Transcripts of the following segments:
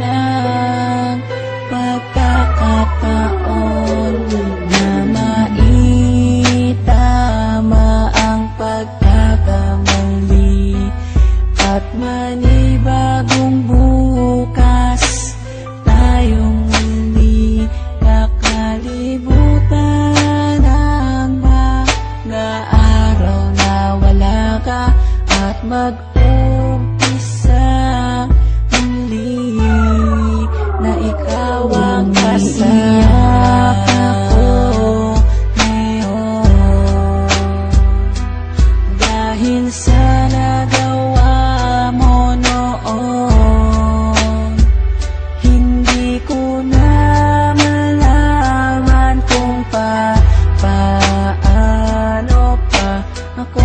ng pagkakataon na maitama ang pagkakamali at manibagong bukas tayong muli kakalibutan ang mga araw na wala ka at mag-umpisa muli na ikaw ang kasama ko ngayon. Dahil sa nagawa mo noon, hindi ko na malaman kung paano pa ako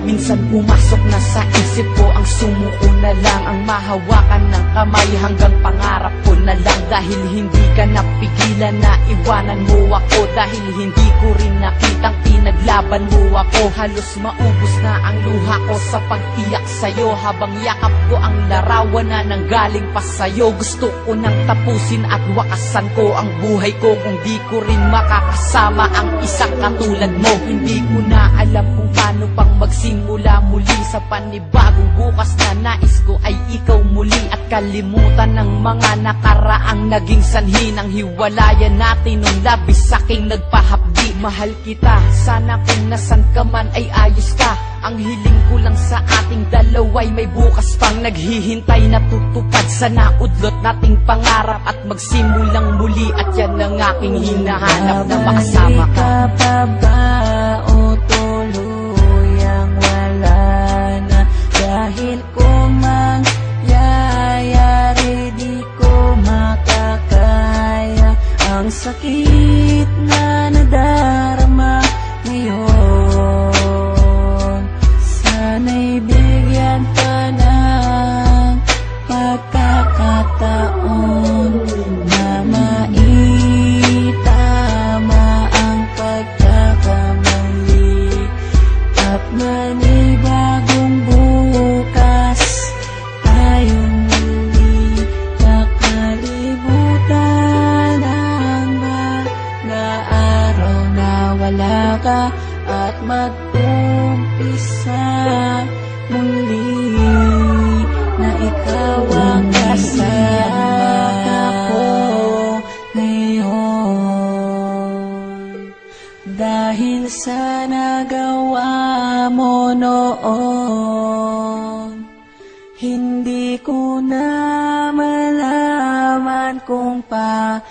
minsan pumasok na sa isip ko ang sumuko na lang, ang mahawakan ng kamay hanggang pangarap ko na lang. Dahil hindi ka napigilan na iwanan mo ako, dahil hindi ko rin nakitang pinaglaban mo ako. Halos maubos na ang luha ko sa pag-iyak sa'yo, habang yakap ko ang larawan na nanggaling pa sa'yo. Gusto ko nang tapusin at wakasan ko ang buhay ko kung di ko rin makakasama ang isang katulad mo. Hindi ko na alam kung paano pang magsimula muli sa panibagong bukas na nais ko ay ikaw muli, at kalimutan ng mga nakaraang naging sanhi ng hiwalayan natin nung labis saking nagpahapdi. Mahal kita, sana kung nasan ka man ay ayos ka. Ang hiling ko lang sa ating dalawa'y may bukas pang naghihintay na tutupad. Sana udlot nating pangarap at magsimulang muli, at yan ang aking hinahanap na makasama ka. Pa ba o tuluyang wala na? Dahil kung mangyayari di ko makakaya ang sakit na nadarama ngayon. Sana'y bigyan ka ng pagkakataon na maitama ang pagkakamali at manibagong bukas tayong muli kakalibutan ang mga araw na wala ka at mag-umpisa muli na ikaw ang kasama ko ngayon. Dahil sa nagawa mo noon, hindi ko na malaman kung paano